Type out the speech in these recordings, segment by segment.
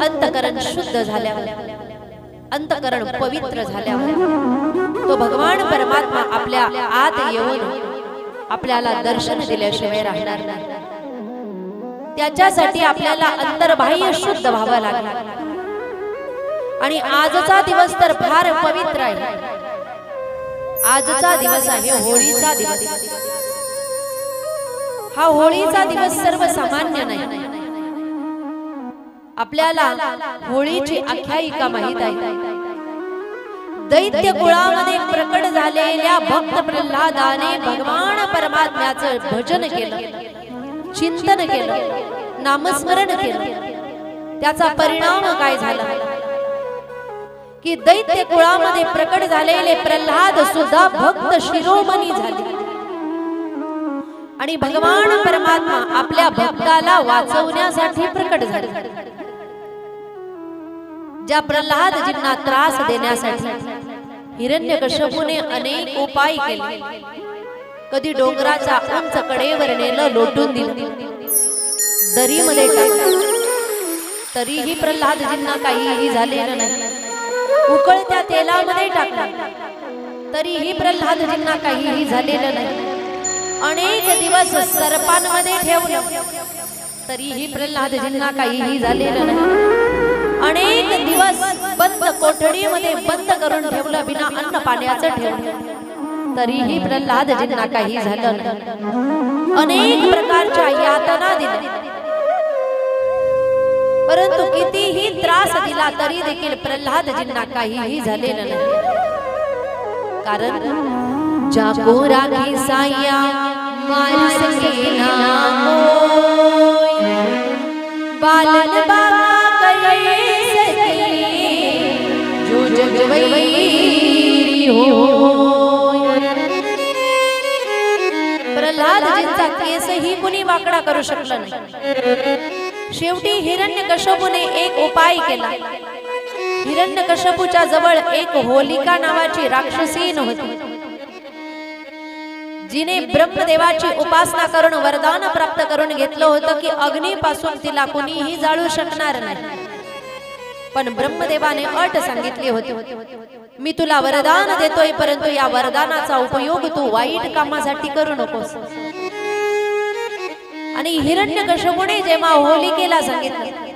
अंतकरण शुद्ध झाल्यावर, अंतकरण पवित्र झाल्यावर तो भगवान परमात्मा आपल्या आत येऊन आपल्याला दर्शन दिल्याशिवाय राहणार नाही। त्याच्यासाठी आपल्याला अंतर्बाह्य शुद्ध व्हावं लागेल। आणि आजचा दिवस तर फार पवित्र आहे। आजचा दिवस आहे होळीचा दिवस। हा होळीचा दिवस सर्वसामान्य नाही। आपल्याला होळीची आख्यायिका माहित आहे। दैत्य कुळामध्ये प्रकट झालेल्या भक्त प्रल्हादाने भगवान परमात्म्याचं भजन केलं, चिंतन केलं, नामस्मरण केलं। त्याचा परिणाम काय झाला की दैत्य कुळामध्ये प्रकट झालेले प्रल्हाद सुद्धा भक्त शिरोमणी झाले आणि भगवान परमात्मा आपल्या भक्ताला वाचवण्यासाठी प्रकट झाले। ज्या प्रल्हादजींना त्रास देण्यासाठी हिरण्यकश्यपूने अनेक उपाय केले। कधी डोंगराच्या उंच कडेवर नेलं, लोटून दिलं, दरीमध्ये टाकलं, तरीही प्रल्हादजींना काहीही झालेलं नाही। उकळत्या तेलामध्ये टाकलं, तरीही प्रल्हादजींना काहीही झालेलं नाही। अनेक दिवस सर्पांमध्ये ठेवलं, तरीही प्रल्हादजींना काहीही झालेलं नाही। अनेक दिवस बंद कोठडीमध्ये बंद करून ठेवलं, बिना अन्न पाण्याचं ठेवलं, तरीही प्रल्हादजींना काही झालं नाही। अनेक प्रकारच्या यातना दिल्या, परंतु कितीही त्रास दिला तरी देखील प्रल्हादजींना काहीही झालेलं नाही। कारण जाको राखी साया मार सके ना कोई, बालन बाबा करे सके जो जगवैरी होय। प्रल्हादजींचा केसही कुणी वाकडा करू शकलं नाही। शेवटी हिरण्यकश्यपूने एक उपाय केला। हिरण्यकश्यपूच्या जवळ एक होलिका नावाची राक्षसीन होती, जिने ब्रह्मदेवाची उपासना करून वरदान प्राप्त करून घेतलं होतं की अग्नीपासून तिला कुणीही जाळू शकणार नाही। पण ब्रह्मदेवाने अट सांगितली होती, मी तुला वरदान देतोय, परंतु या वरदानाचा उपयोग तू वाईट कामासाठी करू नकोस। आणि हिरण्यकश्यपूने जेव्हा होलिकेला सांगितलं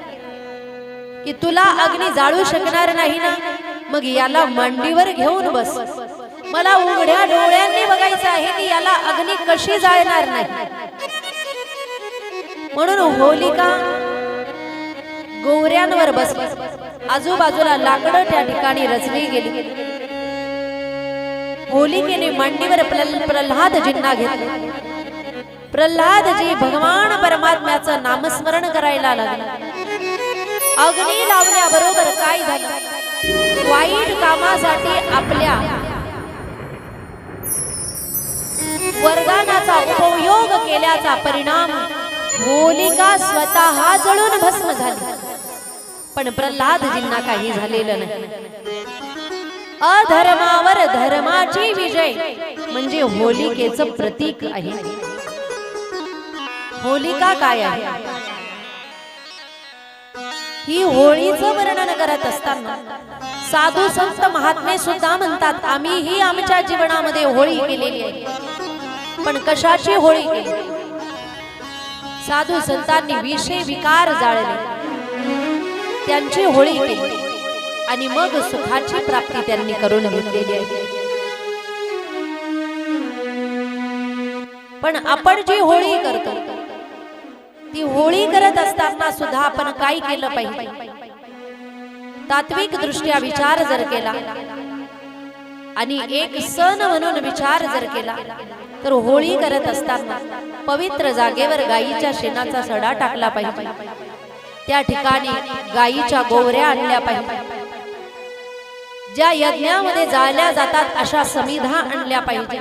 की तुला अग्नी जाळू शकणार नाही ना, मग याला मांडीवर घेऊन बस, मला उघड्या डोळ्यांनी बघायचं आहे की याला अग्नी कशी जाळणार नाही। म्हणून होलिका गौऱ्यांवर बसली, आजूबाजूला लाकडं त्या ठिकाणी रचली गेली। होलिकेने मांडीवर प्रल्हादजींना घेतलं। प्रल्हादजी भगवान परमात्म्याचं नामस्मरण करायला लागले। अग्नी लावल्याबरोबर काय झालं, वाईट कामासाठी आपल्या वरदानाचा उपयोग केल्याचा परिणाम होलिका स्वतः जळून भस्म झाली, पण प्रल्हादजींना काही झालेलं नाही। अधर्मावर धर्माची विजय म्हणजे होलिकेचं प्रतीक आहे। होलिका काय आहे? ही होळीचं वर्णन करत असताना साधू संत महात्मे सुद्धा म्हणतात, आम्ही ही आमच्या जीवनामध्ये होळी केलेली आहे। पण कशाची होळी केली? साधू संतांनी विषय विकार जाळले, त्यांची होळी केली आणि मग सुखाची प्राप्ती त्यांनी करून घेतलेली आहे। पण आपण जी होळी करतो ती होळी करत असताना सुद्धा आपण काय केलं पाहिजे? तात्विक दृष्ट्या विचार जर केला आणि एक सण म्हणून विचार जर केला तर होळी करत असताना पवित्र जागेवर गायीच्या शेणाचा सडा टाकला पाहिजे, त्या ठिकाणी गायीच्या गोवऱ्या आणल्या पाहिजे, ज्या यज्ञामध्ये जाळल्या जातात अशा समिधा आणल्या पाहिजे,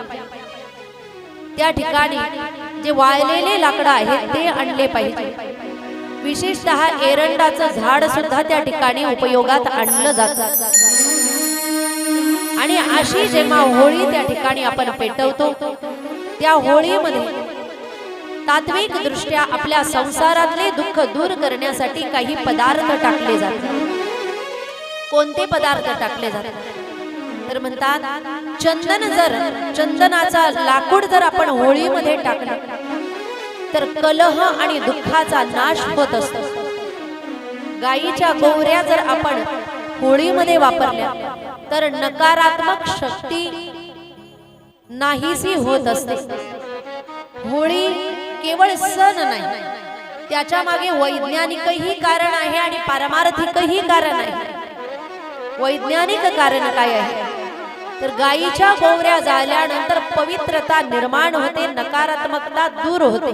त्या ठिकाणी जे वाळलेले लाकडं आहेत ते आणले पाहिजे। विशेषतः एरंडाचं झाड सुद्धा त्या ठिकाणी उपयोगात आणलं जातं। आणि अशी जेव्हा होळी त्या ठिकाणी आपण पेटवतो, त्या होळीमध्ये तात्विक दृष्ट्या आपल्या संसारातले दुःख दूर करण्यासाठी काही पदार्थ टाकले जातात. कोणते पदार्थ टाकले जातात तर म्हणतात चंदनाचा लाकूड जर आपण होळीमध्ये टाकलं तर कलह आणि दुःखाचा नाश होत असतो. गायीच्या गोवऱ्या जर आपण होळीमध्ये वापरल्या तर नकारात्मक शक्ती नाहीसी होत असते. होळी केवळ सण नाही, त्याच्या मागे वैज्ञानिकही कारण आहे आणि पारमार्थिकही कारण आहे. वैज्ञानिक कारण काय आहे तर गायीच्या गोवऱ्या जाळल्यानंतर पवित्रता निर्माण होते, नकारात्मकता दूर होते,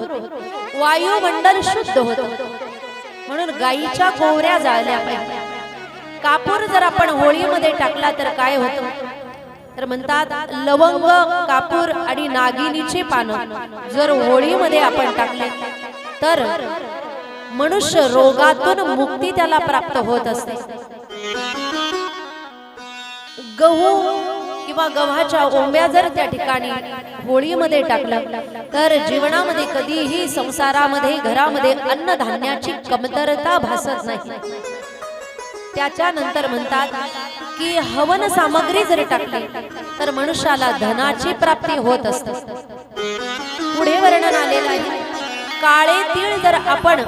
वायुमंडल शुद्ध होते. म्हणून गायीच्या गोवऱ्या जाळल्या पाहिजे. कापूर जर आपण होळीमध्ये टाकला तर काय होतं तर म्हणतात लवंग, कापूर आणि नागिनीचे पानं जर होळीमध्ये आपण टाकले तर मनुष्य रोगातून मुक्ती त्याला प्राप्त होत असते. गहू किंवा गव्हाच्या ओंब्या जर त्या ठिकाणी होळीमध्ये टाकलं तर जीवनामध्ये कधीही संसारामध्ये घरामध्ये अन्नधान्याची कमतरता भासत नाही. त्याच्यानंतर म्हणतात की हवन सामग्री जर टाकली तर मनुष्याला धनाची प्राप्ती होत असते. पुढे वर्णन आलेलं आहे काळे तीळ जर आपण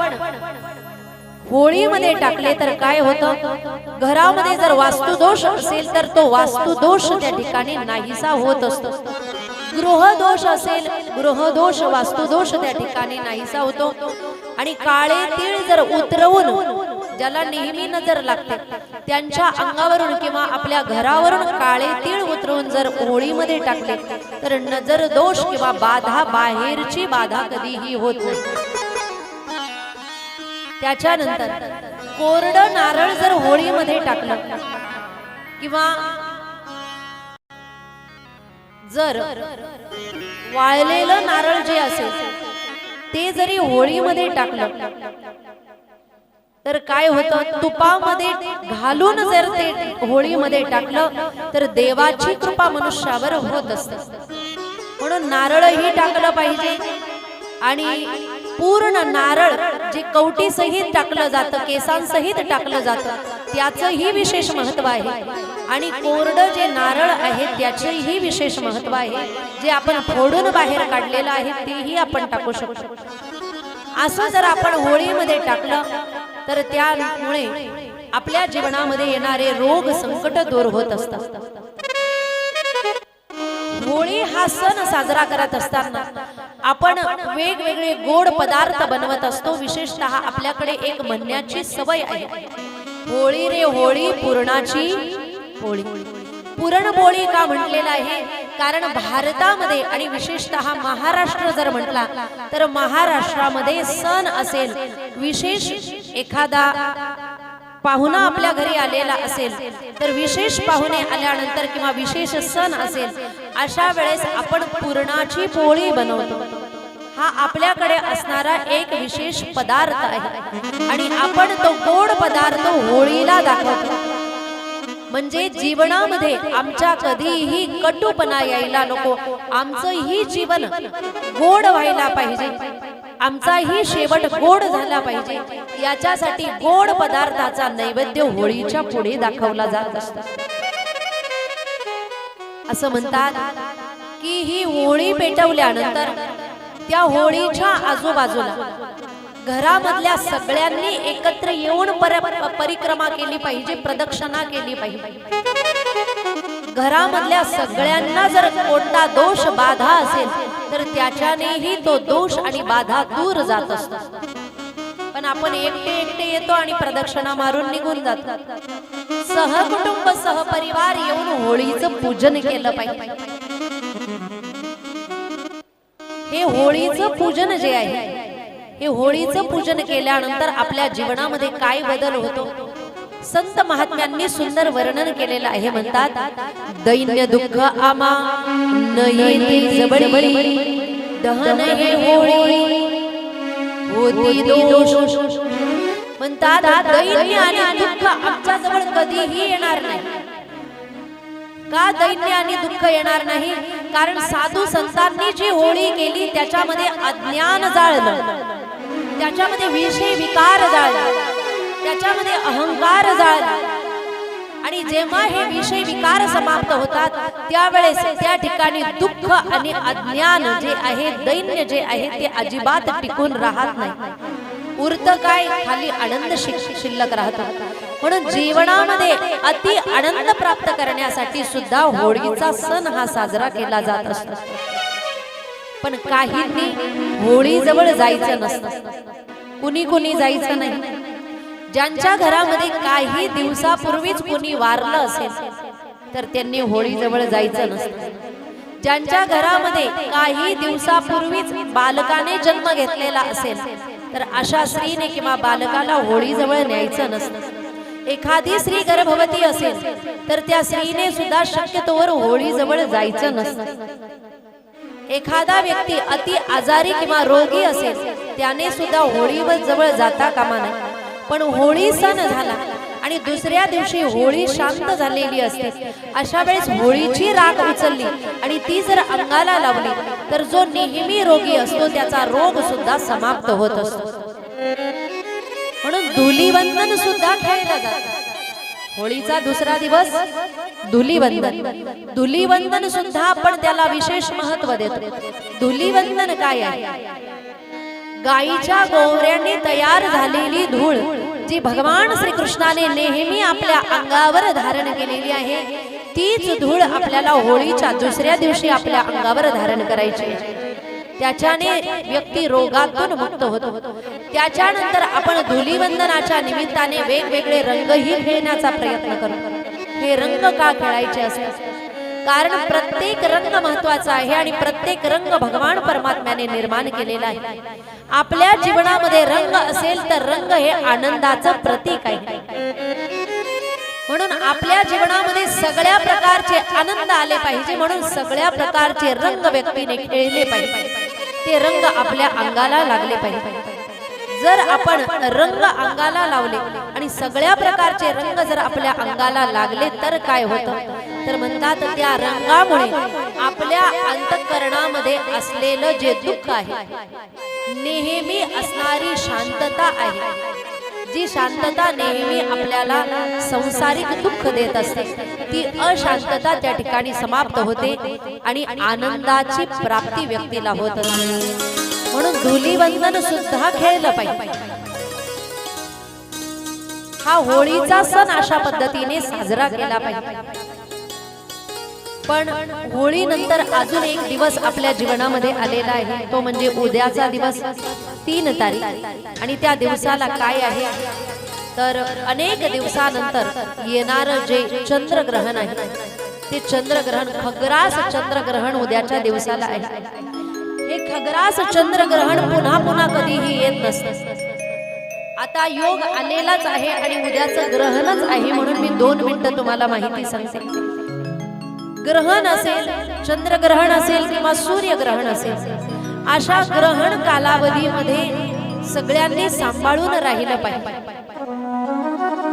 होळीमध्ये टाकले तर काय होतं, घरामध्ये जर वास्तुदोष असेल तर तो वास्तुदोष त्या ठिकाणी नाहीसा होत असतो. गृहदोष असेल, गृहदोष वास्तुदोष त्या ठिकाणी नाहीसा होतो. आणि काळे तीळ जर उतरवून ज्याला नेहमी नजर लागते त्यांच्या अंगावरून किंवा आपल्या घरावरून काळे तीळ उतरवून जर होळीमध्ये टाकले तर नजर दोष किंवा बाधा, बाहेरची बाधा कधीही होत नाही. त्याच्यानंतर कोरडं नारळ जर होळीमध्ये टाकलं किंवा जर वाळलेलं नारळ जे असेल ते जरी होळीमध्ये टाकलं तर काय होतं, तुपामध्ये घालून जर ते होळीमध्ये टाकलं तर देवाची कृपा मनुष्यावर होत असते. म्हणून नारळही टाकलं पाहिजे आणि पूर्ण नारळ जे कवटी सहित टाकलं जातं, केसांसहित टाकलं जातं त्याचंही विशेष महत्व आहे. आणि कोरडं जे नारळ आहे त्याचेही विशेष महत्व आहे. जे आपण फोडून बाहेर काढलेलं आहे तेही आपण टाकू शकतो. असं जर आपण होळीमध्ये टाकलं तर त्यामुळे आपल्या जीवनामध्ये येणारे रोग संकट दूर होत असतात. होळी हा सण साजरा करत असताना आपण वेगवेगळे गोड पदार्थ बनवत असतो. विशेषतः आपल्याकडे एक म्हणण्याची सवय आहे, होळी रे होळी पुरणाची पोळी. पुरणपोळी का म्हटलेलं आहे कारण भारतामध्ये आणि विशेषतः महाराष्ट्र जर म्हटला तर महाराष्ट्रामध्ये सण असेल, विशेष एखादा पाहुणा आपल्या घरी आलेला असेल तर विशेष पाहुणे आल्यानंतर किंवा विशेष सण असेल अशा वेळेस आपण पुरणाची पोळी बनवतो. हा आपल्याकडे असणारा एक विशेष पदार्थ आहे आणि आपण तो गोड पदार्थ होळीला दाखवतो. म्हणजे जीवनामध्ये आमच्या कधीही कटुपणा यायला नको, आमचंही जीवन गोड व्हायला पाहिजे, आमचाही शेवट गोड झाला पाहिजे. याच्यासाठी गोड पदार्थाचा नैवेद्य होळीच्या पुढे दाखवला जात असतो. असं म्हणतात की ही होळी पेटवल्यानंतर त्या होळीच्या आजूबाजूला घरामधल्या सगळ्यांनी एकत्र येऊन परिक्रमा केली पाहिजे, प्रदक्षिणा केली पाहिजे. घरामधल्या सगळ्यांना जर कोणता दोष बाधा असेल तर त्याच्यानेही तो दोष आणि बाधा दूर जात असतो. पण आपण एकटे एकटे येतो आणि प्रदक्षिणा मारून निघून जातो. सहकुटुंब सहपरिवार येऊन होळीचं पूजन केलं पाहिजे. हे होळीचं पूजन जे आहे, हे होळीचं पूजन केल्यानंतर आपल्या जीवनामध्ये काय बदल होतो संत महात्म्यांनी सुंदर वर्णन केलेलं आहे. म्हणतात दैन्य दुःख आमा नयने जबडबडी दहन हे होळी होती दोष. म्हणतात दैन्य आणि दुःख आमच्या जवळ कधीही येणार नाही. का दैन्य आणि दुःख येणार नाही? कारण साधू संतांनी जी होळी केली त्याच्यामध्ये अज्ञान जाळलं, त्याच्यामध्ये विषय विकार जाळला, त्याच्यामध्ये अहंकार जाळला. आणि जेव्हा हे विषय विकार समाप्त होतात त्यावेळेस त्या ठिकाणी दुःख आणि अज्ञान जे आहे, दैन्य जे आहे ते अजिबात टिकून राहत नाही. उरतं काय? खाली आनंद शिल्लक राहतो. म्हणून जीवनामध्ये अति आनंद प्राप्त करण्यासाठी सुद्धा होळीचा सण हा साजरा केला जात असतो. पण काहींनी होळी जवळ जायचं नसतं. कुणी कुणी जायचं नाही. ज्यांच्या घरामध्ये काही दिवसापूर्वीच कुणी वारलं असेल तर त्यांनी होळी जवळ जायचं नसतं. ज्यांच्या घरामध्ये काही दिवसापूर्वीच बालकाने जन्म घेतलेला असेल तर अशा स्त्रीने किंवा बालकाला होळी जवळ न्यायचं नसतं. एखादी स्त्री गर्भवती असेल तर त्या स्त्रीने सुद्धा शक्यतोवर होळी जवळ जायचं नसतं. एखादा व्यक्ती अति आजारी किंवा रोगी असेल त्याने सुद्धा होळी जवळ जाता कामा नये. पण होळी सण झाला आणि दुसऱ्या दिवशी होळी शांत झालेली असते. अशा वेळेस होळीची राख उचलली आणि ती जर अंगाला लावली तर जो नेहमी रोगी असतो त्याचा रोग सुद्धा समाप्त होत असतो. म्हणून धुलीवंदन सुद्धा खेळलं जातं. होळीचा दुसरा दिवस धुलीवंदन. धुलीवंदन सुद्धा आपण त्याला विशेष महत्व देतो. धुलीवंदन काय आहे? गायीच्या गोवऱ्याने तयार झालेली धूळ जी भगवान श्री कृष्णाने नेहमी आपल्या अंगावर धारण केलेली आहे तीच धूळ आपल्याला होळीच्या दुसऱ्या दिवशी आपल्या अंगावर धारण करायची. त्याच्याने व्यक्ती रोगातून मुक्त होतो. त्याच्यानंतर आपण धुलीवंदनाच्या निमित्ताने वेगवेगळे रंगही खेळण्याचा प्रयत्न करतो. हे रंग का खेळायचे असतात? कारण प्रत्येक रंग महत्वाचा आहे आणि प्रत्येक रंग भगवान परमात्म्याने निर्माण केलेला आहे. आपल्या जीवनामध्ये रंग असेल तर रंग हे आनंदाचं प्रतीक आहे. म्हणून आपल्या जीवनामध्ये सगळ्या प्रकारचे आनंद आले पाहिजे. म्हणून सगळ्या प्रकारचे रंग व्यक्तीने खेळले पाहिजे. ते रंग आपल्या अंगाला लागले पाहिजे. जर आपण रंग अंगाला लावले आणि सगळ्या प्रकारचे रंग जर आपल्या अंगाला लागले तर काय होतं? तर म्हणतात त्या रंगामुळे आपल्या अंतःकरणामध्ये असलेलं जे दुःख आहे, नेहमी असणारी शांतता आहे, जी शांतता नेहमी आपल्याला संसारिक दुःख देत असते, ती अशांतता त्या ठिकाणी समाप्त होते आणि आनंदाची प्राप्ती व्यक्तीला होत असते. म्हणून धुलीवंदन सुद्धा खेळलं पाहिजे. हा होळीचा सण अशा पद्धतीने साजरा केला पाहिजे. पण होळी नंतर अजून एक दिवस आपल्या जीवनामध्ये आलेला आहे, तो म्हणजे उद्याचा दिवस 3 तारीख. आणि त्या दिवसाला काय आहे तर अनेक दिवसानंतर येणार जे चंद्रग्रहण आहे ते चंद्रग्रहण, खग्रास चंद्रग्रहण उद्याच्या दिवसाला आहे. हे खग्रास चंद्रग्रहण पुन्हा पुन्हा कधीही येत नसतं. आता योग आलेलाच आहे आणि उद्याचं ग्रहणच आहे. म्हणून मी 2 मिनिटं तुम्हाला माहिती सांगते. ग्रहण असेल, चंद्रग्रहण असेल किंवा सूर्यग्रहण असेल, अशा ग्रहण कालावधीमध्ये सगळ्यांनी सांभाळून राहिलं पाहिजे.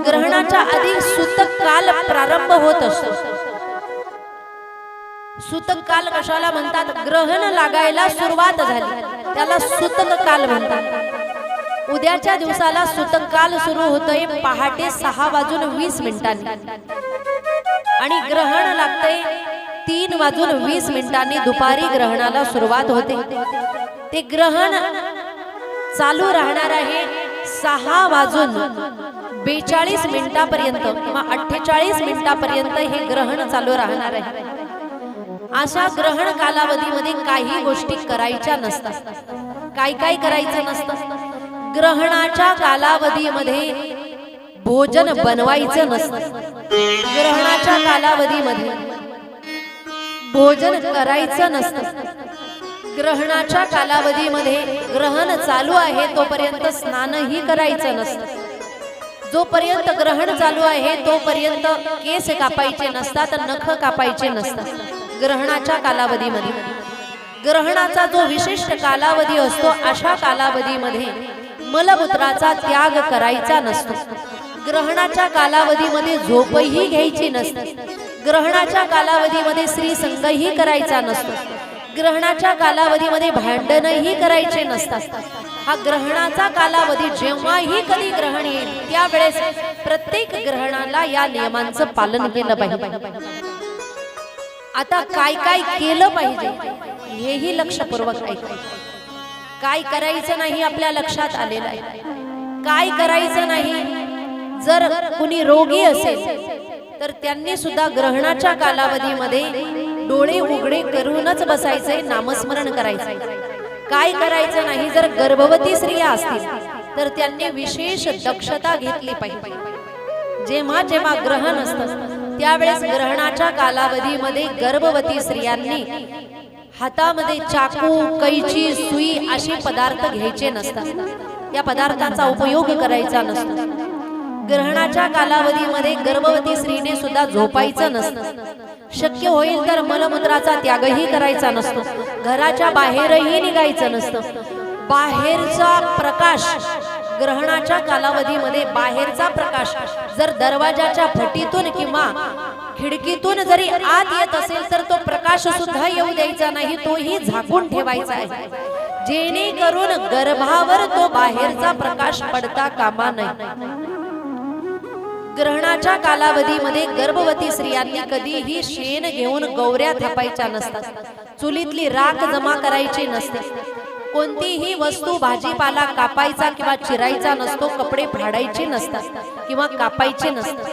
ग्रहणाच्या आधी सूतक काल प्रारंभ होत असतो. सूतक काल कशाला म्हणतात? ग्रहण लागायला सुरुवात झाली त्याला सूतक काल म्हणतात. उद्याच्या दिवसाला सूतक काल सुरू होतोय पहाटे 6:20 आणि ग्रहण लागतंय 3:20 दुपारी ग्रहणाला सुरुवात होते. ते ग्रहण चालू राहणार आहे 6:42 पर्यंत किंवा 48 पर्यंत हे ग्रहण चालू राहणार आहे. अशा ग्रहण कालावधीमध्ये काही गोष्टी करायच्या नसतात. काय काय करायचं नसतं? ग्रहणाच्या कालावधीमध्ये भोजन बनवायचं नसतं. ग्रहणाच्या कालावधीमध्ये भोजन करायचं नसतं. ग्रहणाच्या कालावधीमध्ये ग्रहण चालू आहे तोपर्यंत स्नानही करायचं नसतं. जोपर्यंत ग्रहण चालू आहे तोपर्यंत केस कापायचे नसतात, नख कापायचे नसतात. ग्रहणाच्या कालावधीमध्ये ग्रहणाचा जो विशिष्ट कालावधी असतो अशा कालावधीमध्ये मलमूत्राचा त्याग करायचा नसतो. ग्रहणाच्या कालावधीमध्ये झोपही घ्यायची नसते. ग्रहणाच्या कालावधीमध्ये स्त्री संगही करायचा नसतो, ग्रहणाच्या कालावधीमध्ये भांडणही करायचे नसतात. हा ग्रहणाचा कालावधी जेव्हाही कधी ग्रहण येईल त्यावेळेस प्रत्येक ग्रहणाला या नियमांचं पालन केलं पाहिजे. आता काय काय केलं पाहिजे हेही लक्षपूर्वक ऐका. काय करायचं नाही आपल्या लक्षात आलेलं आहे, काय करायचं नाही. जर कुणी रोगी असेल तर त्यांनी सुद्धा ग्रहणाच्या कालावधीमध्ये डोळे उघडे करूनच बसायचे, नामस्मरण करायचे. काय करायचं नाही. जर गर्भवती स्त्रिया असतील तर त्यांनी विशेष दक्षता घेतली पाहिजे. जेव्हा जेव्हा ग्रहण असतं त्यावेळेस ग्रहणाच्या कालावधीमध्ये गर्भवती स्त्रियांनी हातामध्ये चाकू, कैची, सुई असे पदार्थ घ्यायचे नसतात. या पदार्थांचा उपयोग करायचा नसतो. ग्रहणाच्या कालावधीमध्ये गर्भवती स्त्रीने सुद्धा झोपायचं नसतं. शक्य होईल तर मलमूत्राचा त्यागही करायचा नसतो. घराच्या बाहेरही निघायचं नसतं. बाहेरचा प्रकाश ग्रहणाच्या कालावधीमध्ये बाहेरचा प्रकाश जर दरवाजाच्या फटीतून किंवा खिडकीतून जरी आत येत असेल तर तो प्रकाश सुद्धा येऊ द्यायचा नाही, तोही झाकून ठेवायचा आहे, जेणेकरून गर्भावर तो बाहेरचा प्रकाश पडता कामा नये. ग्रहणाच्या कालावधीमध्ये गर्भवती स्त्रियांनी कधीही शेण घेऊन गौऱ्या थापायच्या नसतात. चुलीतली राख जमा करायची नसते. कोणतीही वस्तू भाजीपाला कापायचा किंवा चिरायचा नसतो. कपडे फाडायचे नसतात किंवा कापायचे नसतात.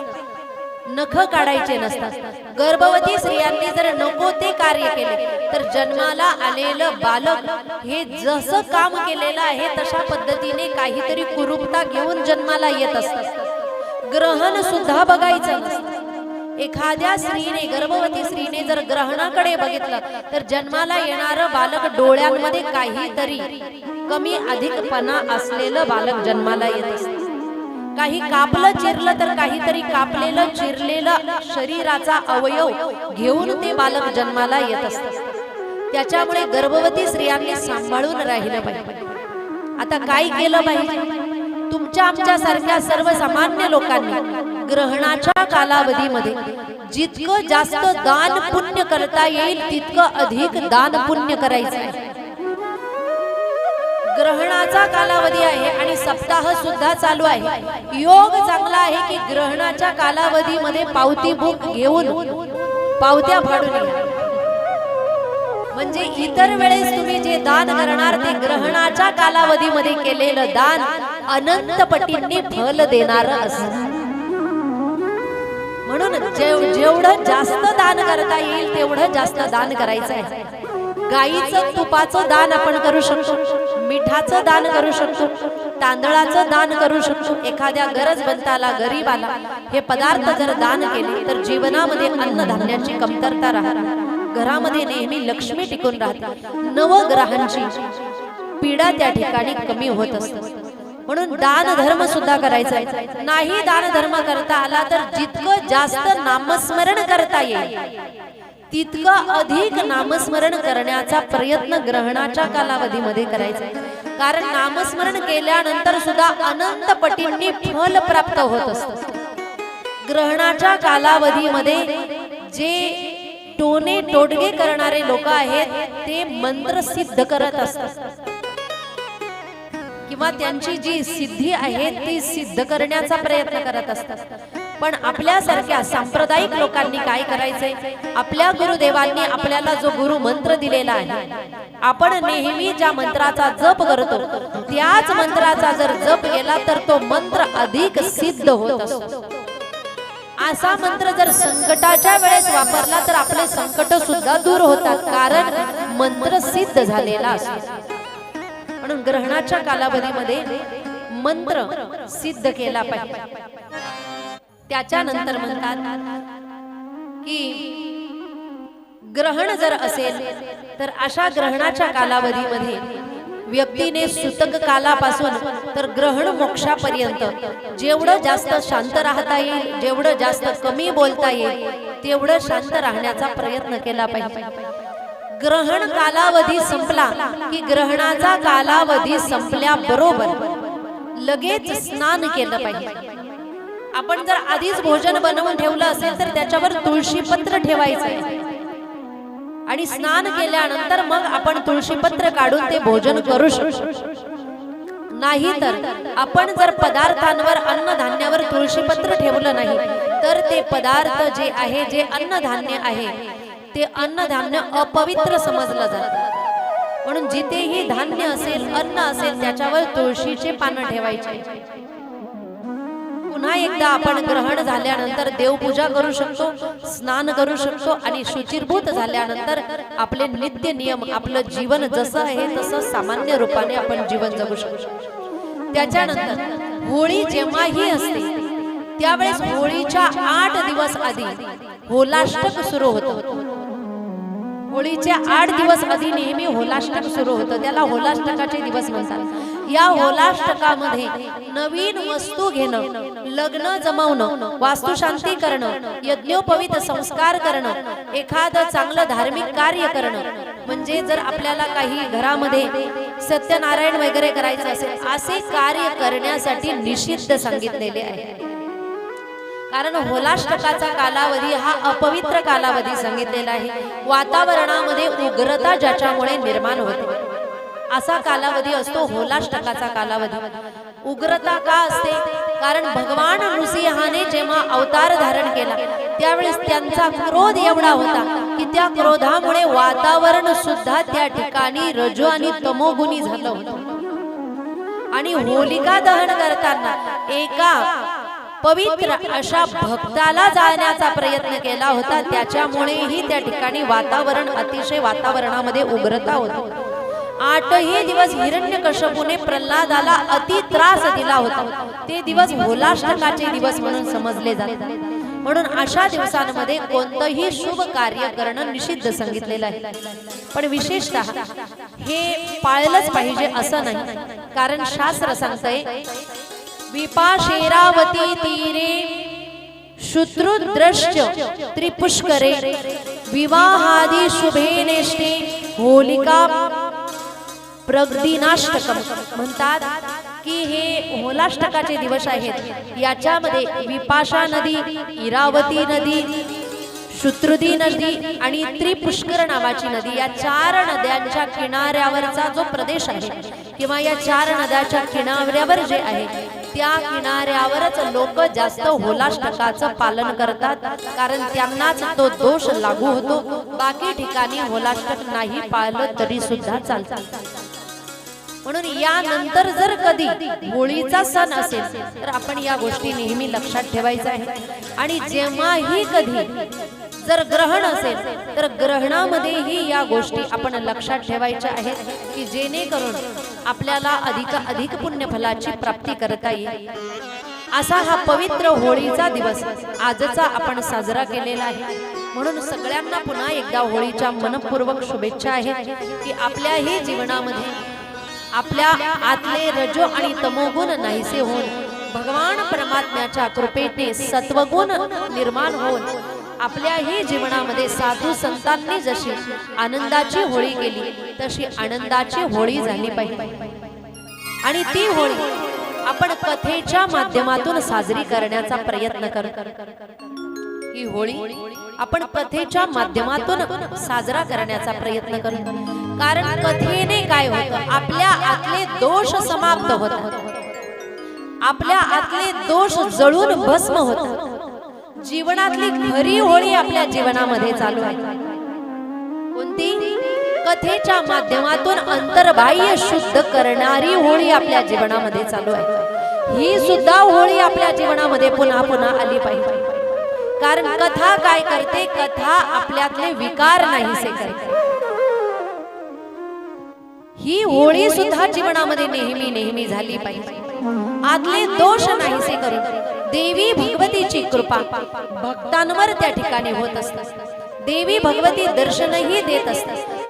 नख काढायचे नसतात. गर्भवती स्त्रियांनी जर नको ते कार्य केले तर जन्माला आलेलं बालक हे जसं काम केलेलं आहे तशा पद्धतीने काहीतरी कुरूपता घेऊन जन्माला येत असतात. ग्रहण सुद्धा बघायचं नसतं. एखाद्या स्त्रीने, गर्भवती स्त्रीने जर ग्रहणाकडे बघितलं तर जन्माला येणारं बालक डोळ्यांमध्ये काहीतरी कमी अधिकपणा असलेलं बालक जन्माला येत असतं. काही कापलं चिरलं तर काहीतरी कापलेलं चिरलेलं शरीराचा अवयव घेऊन ते बालक जन्माला येत असतं. त्याच्यामुळे गर्भवती स्त्रियांनी सांभाळून राहिलं पाहिजे. आता काय केलं पाहिजे? तुमच्या आमच्या सारख्या सर्वसामान्य लोकांनी ग्रहणाच्या कालावधीमध्ये जितकं जास्त दान पुण्य करता येईल तितकं अधिक दान पुण्य करायचं आहे. ग्रहणाचा कालावधी आहे आणि सप्ताह सुद्धा चालू आहे. योग चांगला आहे की ग्रहणाच्या कालावधीमध्ये पावती बुक घेऊन पावत्या फाडून या. म्हणजे इतर वेळेस तुम्ही जे दान करणार ते ग्रहणाच्या कालावधीमध्ये केलेलं दान अनंत पटींनी फल देणार असतं. म्हणून जेवढं जास्त दान करता येईल तेवढं जास्त दान करायचं आहे. गाईचं तुपाचं दान आपण करू शकतो, मिठाचं दान करू शकतो, तांदळाचं दान करू शकतो. एखाद्या गरजवंताला, गरीबाला हे पदार्थ जर दान केले तर जीवनामध्ये अन्नधान्याची कमतरता राहणार. घरामध्ये नेहमी लक्ष्मी टिकून राहते. नवग्रहांची पीडा त्या ठिकाणी कमी होत असते. म्हणून दान धर्म सुद्धा करायचा आहे. नाही दान धर्म करता आला तर जितकं जास्त नामस्मरण करता येईल तितकं अधिक नामस्मरण करण्याचा प्रयत्न ग्रहणाच्या कालावधीमध्ये करायचा आहे. कारण नामस्मरण केल्यानंतर सुद्धा अनंत पटींनी फल प्राप्त होत असतं. ग्रहणाच्या कालावधीमध्ये जे टोने टोटगे करणारे लोक आहेत ते मंत्र सिद्ध करत असतात किंवा त्यांची जी सिद्धी आहे ती सिद्ध करण्याचा प्रयत्न करत असतात. पण आपल्यासारख्या सांप्रदायिक लोकांनी काय करायचंय? आपल्या गुरुदेवांनी आपल्याला जो गुरु मंत्र दिलेला आहे, आपण नेहमी ज्या मंत्राचा जप करतो त्याच मंत्राचा जर जप केला तर तो मंत्र अधिक सिद्ध होत असतो. असा मंत्र जर संकटाच्या वेळेस वापरला तर आपले संकट सुद्धा दूर होतात, कारण मंत्र सिद्ध झालेला असतो. म्हणून ग्रहणाच्या कालावधीमध्ये मंत्र सिद्ध केला पाहिजे. त्याच्यानंतर म्हणतात की ग्रहण जर असेल तर अशा ग्रहणाच्या कालावधीमध्ये व्यक्तीने सुतक कालापासून तर ग्रहण मोक्षापर्यंत जेवढं जास्त शांत राहता येईल, जेवढं जास्त कमी बोलता येईल तेवढं शांत राहण्याचा प्रयत्न केला पाहिजे. ग्रहण कालावधी संपला की ग्रहणाचा कालावधी संपल्याबरोबर लगेच स्नान केलं पाहिजे. आपण जर आधीच भोजन बनवून ठेवलं असेल तर त्याच्यावर तुळशीपत्र ठेवायचं आणि स्नान केल्यानंतर मग आपण तुळशीपत्र काढून ते भोजन करू शकतो. नाही तर आपण जर पदार्थांवर अन्नधान्यावर तुळशीपत्र ठेवलं नाही तर ते पदार्थ जे आहे, जे अन्नधान्य आहे, ते अन्नधान्य अपवित्र समजलं जातं. म्हणून जिथेही धान्य असेल, अन्न असेल, त्याच्यावर तुळशीचे पानं ठेवायचे. पुन्हा एकदा आपण ग्रहण झाल्यानंतर देवपूजा करू शकतो, स्नान करू शकतो आणि शुचिर्भूत झाल्यानंतर आपले नित्य नियम, आपलं जीवन जसं आहे तसं सामान्य रूपाने आपण जीवन जगू शकतो. त्याच्यानंतर होळी जेव्हाही असते त्यावेळेस होळीच्या 8 दिवस आधी होलाष्टक सुरू होतं. होळीच्या 8 दिवस आधी नेहमी होलाष्टक सुरू होतं. त्याला होलाष्टकाचे दिवस म्हणतात. या होलाष्टकामध्ये नवीन वस्तू घेणं, लग्न जमवणं, वास्तुशांती करणं, यज्ञोपवीत संस्कार करणं, एखादं चांगलं धार्मिक कार्य करणं, म्हणजे जर आपल्याला काही घरामध्ये सत्यनारायण वगैरे करायचं असेल असे कार्य करण्यासाठी निषिद्ध सांगितलेले आहे. कारण होलाष्टकाचा कालावधी हा अपवित्र कालावधी सांगितलेला आहे. वातावरणामध्ये उग्रता ज्याच्यामुळे निर्माण होते असा कालावधी असतो होलाष्टकाचा कालावधी. उग्रता का असते? कारण भगवान नृसिंहाने जेव्हा अवतार धारण केला त्यावेळेस त्यांचा क्रोध एवढा होता की त्या क्रोधामुळे वातावरण सुद्धा त्या ठिकाणी रजो आणि तमोगुणी झालं होतं. आणि होलिका दहन करताना एका पवित्र अशा भक्ताला जाळण्याचा प्रयत्न केला होता. त्याच्यामुळेही त्या ठिकाणी वातावरण, अतिशय वातावरणामध्ये उग्रता होती. 8ही दिवस हिरण्यकश्यपूने प्रल्हादाला अति त्रास दिला होता. ते दिवस होलाष्टकाचे दिवस म्हणून समजले जातात. म्हणून अशा दिवसांमध्ये कोणतंही शुभ कार्य करणं निषिद्ध सांगितलेलं आहे. पण विशेषतः हे पाळलंच पाहिजे असं नाही. कारण शास्त्र सांगतंय विपाशेरावती तीरे शुत्रुद्रश्च त्रिपुष्करे विवाहादि शुभे नेष्टे होलिका प्रगदिनाष्टकम. म्हणतात की हे होलाष्टकाचे दिवस आहेत. याच्यामध्ये विपाशा नदी, इरावती नदी, शुत्रुदी नदी आणि त्रिपुष्कर नावाची नदी, या 4 नद्यांच्या किनाऱ्यावरचा जो प्रदेश आहे किंवा या 4 नद्याच्या किनाऱ्यावर जे आहे त्या किनाऱ्यावरच लोक जास्त होलाष्टकाचं पालन करतात. कारण त्यांनाच तो दोष लागू होतो. बाकी ठिकाणी होलाष्टक नाही पाळलं तरी सुद्धा चालतं. म्हणून यानंतर जर कधी होळीचा सण असेल तर आपण या गोष्टी नेहमी लक्षात ठेवायच्या आहे. आणि जेव्हाही कधी जर ग्रहण असेल तर ग्रहणामध्येही या गोष्टी आपण लक्षात ठेवायच्या आहेत की जेणेकरून आपल्याला अधिक पुण्यफलाची प्राप्ती करता येईल. असा हा पवित्र होळीचा दिवस आजचा आपण साजरा केलेला आहे. म्हणून सगळ्यांना पुन्हा एकदा होळीच्या मनपूर्वक शुभेच्छा आहेत की आपल्याही जीवनामध्ये आपल्या आतले रजो आणि तमोगुण नाहीसे होऊन भगवान परमात्म्याच्या कृपेने सत्वगुण निर्माण होऊन आपल्याही जीवनामध्ये साधू संतांनी जशी आनंदाची होळी केली तशी आनंदाची होळी झाली पाहिजे. आणि ती होळी आपण कथेच्या माध्यमातून साजरी करण्याचा प्रयत्न करतो. ही होळी आपण कथेच्या माध्यमातून साजरा करण्याचा प्रयत्न करतो. कारण कथेने काय होतं, आपल्या आतले दोष समाप्त होतात, आपल्या आतले दोष जळून भस्म होतात. जीवनातली खरी होळी आपल्या जीवनामध्ये चालू आहे. कोणती? कथेच्या माध्यमातून अंतर्बाह्य शुद्ध करणारी होळी आपल्या जीवनामध्ये चालू आहे. ही सुद्धा होळी आपल्या जीवनामध्ये पुन्हा पुन्हा आली पाहिजे. कारण कथा काय करते? कथा आपल्यातले विकार नाहीसे करते. ही होळी सुद्धा जीवनामध्ये नेहमी नेहमी झाली पाहिजे. आतले दोष नाहीसे करून देवी भगवतीची कृपा भक्तांवर त्या ठिकाणी होत असते. देवी भगवती दर्शनही देत असतात.